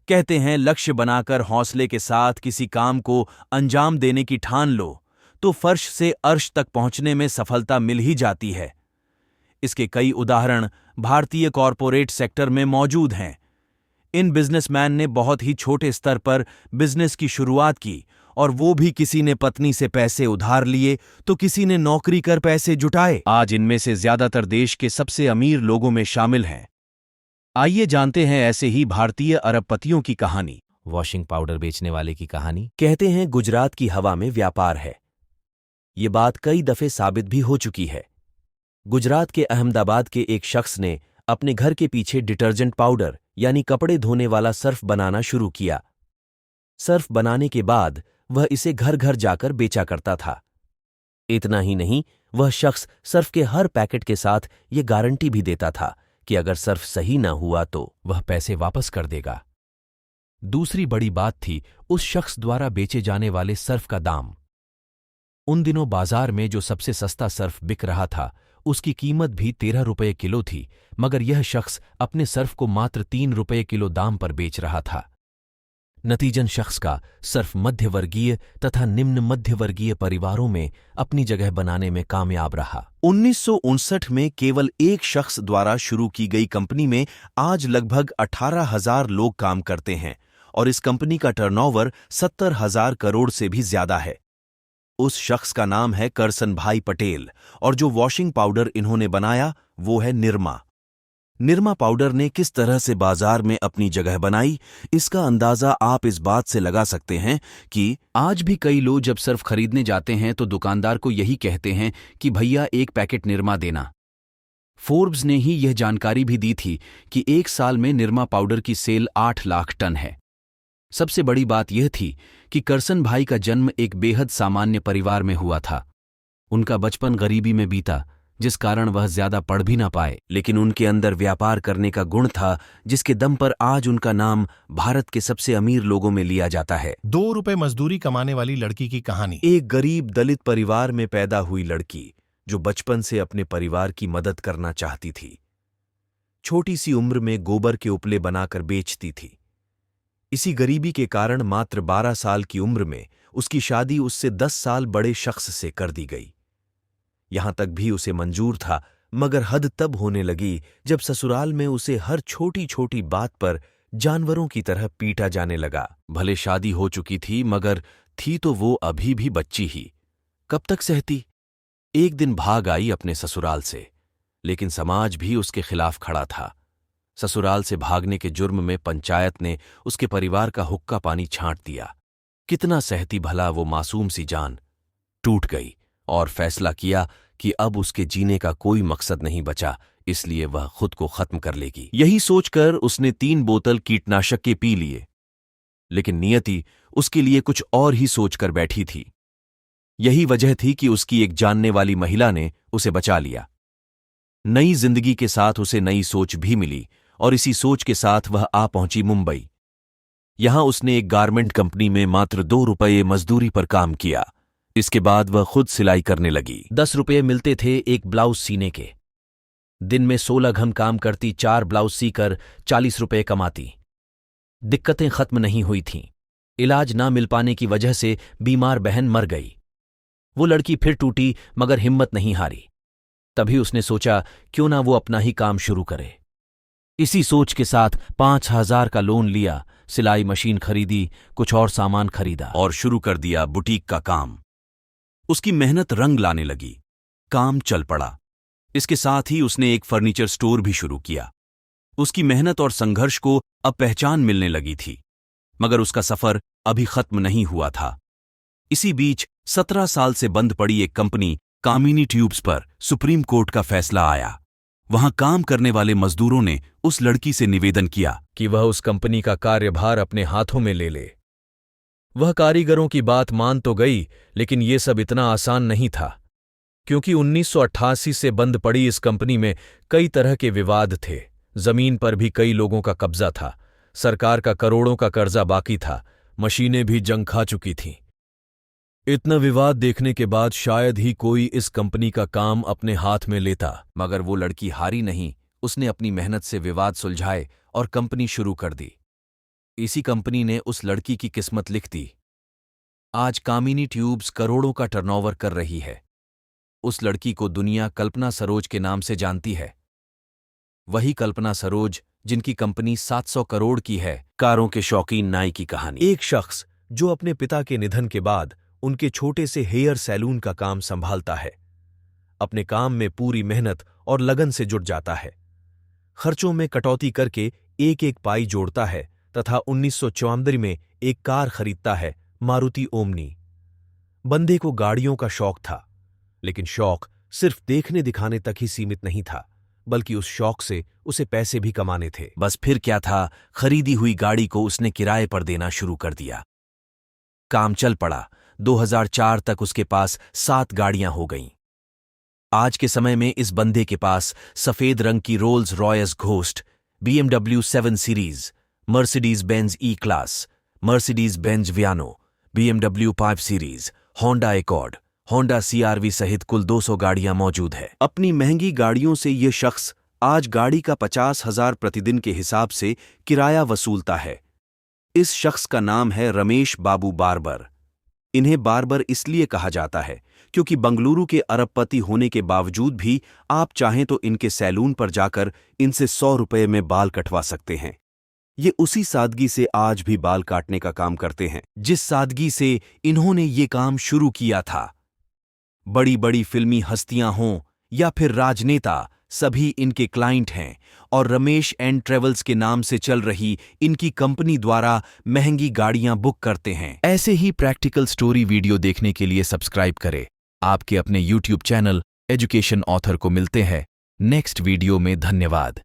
कहते हैं लक्ष्य बनाकर हौसले के साथ किसी काम को अंजाम देने की ठान लो तो फर्श से अर्श तक पहुंचने में सफलता मिल ही जाती है। इसके कई उदाहरण भारतीय कॉरपोरेट सेक्टर में मौजूद हैं। इन बिजनेसमैन ने बहुत ही छोटे स्तर पर बिजनेस की शुरुआत की और वो भी किसी ने पत्नी से पैसे उधार लिए तो किसी ने नौकरी कर पैसे जुटाए। आज इनमें से ज्यादातर देश के सबसे अमीर लोगों में शामिल हैं। आइए जानते हैं ऐसे ही भारतीय अरबपतियों की कहानी। वॉशिंग पाउडर बेचने वाले की कहानी। कहते हैं गुजरात की हवा में व्यापार है। ये बात कई दफे साबित भी हो चुकी है। गुजरात के अहमदाबाद के एक शख्स ने अपने घर के पीछे डिटर्जेंट पाउडर यानी कपड़े धोने वाला सर्फ बनाना शुरू किया। सर्फ बनाने के बाद वह इसे घर घर जाकर बेचा करता था। इतना ही नहीं, वह शख्स सर्फ के हर पैकेट के साथ ये गारंटी भी देता था कि अगर सर्फ सही न हुआ तो वह पैसे वापस कर देगा। दूसरी बड़ी बात थी उस शख्स द्वारा बेचे जाने वाले सर्फ का दाम। उन दिनों बाजार में जो सबसे सस्ता सर्फ बिक रहा था उसकी कीमत भी 13 रुपये किलो थी, मगर यह शख्स अपने सर्फ को मात्र 3 रुपये किलो दाम पर बेच रहा था। नतीजन शख्स का सर्फ मध्यवर्गीय तथा निम्न मध्यवर्गीय परिवारों में अपनी जगह बनाने में कामयाब रहा। 1959 में केवल एक शख्स द्वारा शुरू की गई कंपनी में आज लगभग 18,000 लोग काम करते हैं और इस कंपनी का टर्नओवर 70,000 करोड़ से भी ज्यादा है। उस शख्स का नाम है करसन भाई पटेल और जो वॉशिंग पाउडर इन्होंने बनाया वो है निरमा। निरमा पाउडर ने किस तरह से बाजार में अपनी जगह बनाई, इसका अंदाजा आप इस बात से लगा सकते हैं कि आज भी कई लोग जब सर्फ खरीदने जाते हैं तो दुकानदार को यही कहते हैं कि भैया एक पैकेट निरमा देना। फोर्ब्स ने ही यह जानकारी भी दी थी कि एक साल में निरमा पाउडर की सेल 8 लाख टन है। सबसे बड़ी बात यह थी कि करसन भाई का जन्म एक बेहद सामान्य परिवार में हुआ था। उनका बचपन गरीबी में बीता, जिस कारण वह ज्यादा पढ़ भी ना पाए, लेकिन उनके अंदर व्यापार करने का गुण था जिसके दम पर आज उनका नाम भारत के सबसे अमीर लोगों में लिया जाता है। 2 रुपए मजदूरी कमाने वाली लड़की की कहानी। एक गरीब दलित परिवार में पैदा हुई लड़की जो बचपन से अपने परिवार की मदद करना चाहती थी। छोटी सी उम्र में गोबर के उपले बनाकर बेचती थी। इसी गरीबी के कारण मात्र 12 साल की उम्र में उसकी शादी उससे 10 साल बड़े शख्स से कर दी गई। यहां तक भी उसे मंजूर था, मगर हद तब होने लगी जब ससुराल में उसे हर छोटी छोटी बात पर जानवरों की तरह पीटा जाने लगा। भले शादी हो चुकी थी मगर थी तो वो अभी भी बच्ची ही। कब तक सहती? एक दिन भाग आई अपने ससुराल से, लेकिन समाज भी उसके खिलाफ खड़ा था। ससुराल से भागने के जुर्म में पंचायत ने उसके परिवार का हुक्का पानी छांट दिया। कितना सहती भला वो मासूम सी जान। टूट गई और फैसला किया कि अब उसके जीने का कोई मकसद नहीं बचा, इसलिए वह खुद को खत्म कर लेगी। यही सोचकर उसने 3 बोतल कीटनाशक के पी लिए, लेकिन नियति उसके लिए कुछ और ही सोचकर बैठी थी। यही वजह थी कि उसकी एक जानने वाली महिला ने उसे बचा लिया। नई जिंदगी के साथ उसे नई सोच भी मिली और इसी सोच के साथ वह आ पहुंची मुंबई। यहां उसने एक गारमेंट कंपनी में मात्र 2 रुपये मजदूरी पर काम किया। इसके बाद वह खुद सिलाई करने लगी। 10 रुपये मिलते थे एक ब्लाउज सीने के। दिन में 16 घंटे काम करती, 4 ब्लाउज सीकर 40 रुपये कमाती। दिक्कतें खत्म नहीं हुई थीं। इलाज ना मिल पाने की वजह से बीमार बहन मर गई। वो लड़की फिर टूटी मगर हिम्मत नहीं हारी। तभी उसने सोचा क्यों ना वो अपना ही काम शुरू करे। इसी सोच के साथ 5,000 का लोन लिया, सिलाई मशीन खरीदी, कुछ और सामान खरीदा और शुरू कर दिया बुटीक का काम। उसकी मेहनत रंग लाने लगी, काम चल पड़ा। इसके साथ ही उसने एक फर्नीचर स्टोर भी शुरू किया। उसकी मेहनत और संघर्ष को अब पहचान मिलने लगी थी, मगर उसका सफर अभी खत्म नहीं हुआ था। इसी बीच 17 साल से बंद पड़ी एक कंपनी कामिनी ट्यूब्स पर सुप्रीम कोर्ट का फैसला आया। वहां काम करने वाले मजदूरों ने उस लड़की से निवेदन किया कि वह उस कंपनी का कार्यभार अपने हाथों में ले ले। वह कारीगरों की बात मान तो गई, लेकिन ये सब इतना आसान नहीं था, क्योंकि 1988 से बंद पड़ी इस कंपनी में कई तरह के विवाद थे। जमीन पर भी कई लोगों का कब्जा था, सरकार का करोड़ों का कर्जा बाकी था, मशीनें भी जंग खा चुकी थीं। इतना विवाद देखने के बाद शायद ही कोई इस कंपनी का काम अपने हाथ में लेता, मगर वो लड़की हारी नहीं। उसने अपनी मेहनत से विवाद सुलझाए और कंपनी शुरू कर दी। इसी कंपनी ने उस लड़की की किस्मत लिख दी। आज कामिनी ट्यूब्स करोड़ों का टर्नओवर कर रही है। उस लड़की को दुनिया कल्पना सरोज के नाम से जानती है। वही कल्पना सरोज जिनकी कंपनी 700 करोड़ की है। कारों के शौकीन नाई की कहानी। एक शख्स जो अपने पिता के निधन के बाद उनके छोटे से हेयर सैलून का काम संभालता है, अपने काम में पूरी मेहनत और लगन से जुट जाता है। खर्चों में कटौती करके एक एक पाई जोड़ता है तथा 1974 में एक कार खरीदता है, मारुति ओमनी। बंदे को गाड़ियों का शौक था, लेकिन शौक सिर्फ देखने दिखाने तक ही सीमित नहीं था, बल्कि उस शौक से उसे पैसे भी कमाने थे। बस फिर क्या था, खरीदी हुई गाड़ी को उसने किराए पर देना शुरू कर दिया। काम चल पड़ा। 2004 तक उसके पास 7 गाड़ियां हो गईं। आज के समय में इस बंदे के पास सफेद रंग की Rolls Royce Ghost, BMW 7 series, Mercedes Benz E class, Mercedes Benz Viano, BMW 5 series, Honda Accord, Honda CR-V सहित कुल 200 गाड़ियां मौजूद है। अपनी महंगी गाड़ियों से ये शख्स आज गाड़ी का 50,000 प्रतिदिन के हिसाब से किराया वसूलता है। इस शख्स का नाम है रमेश बाबू बार्बर। इन्हें बार्बर इसलिए कहा जाता है क्योंकि बंगलुरु के अरबपति होने के बावजूद भी आप चाहें तो इनके सैलून पर जाकर इनसे 100 रुपये में बाल कटवा सकते हैं। ये उसी सादगी से आज भी बाल काटने का काम करते हैं जिस सादगी से इन्होंने ये काम शुरू किया था। बड़ी बड़ी फिल्मी हस्तियां हों या फिर राजनेता, सभी इनके क्लाइंट हैं और रमेश एंड ट्रेवल्स के नाम से चल रही इनकी कंपनी द्वारा महंगी गाड़ियां बुक करते हैं। ऐसे ही प्रैक्टिकल स्टोरी वीडियो देखने के लिए सब्सक्राइब करें। आपके अपने YouTube चैनल एजुकेशन ऑथर को मिलते हैं नेक्स्ट वीडियो में। धन्यवाद।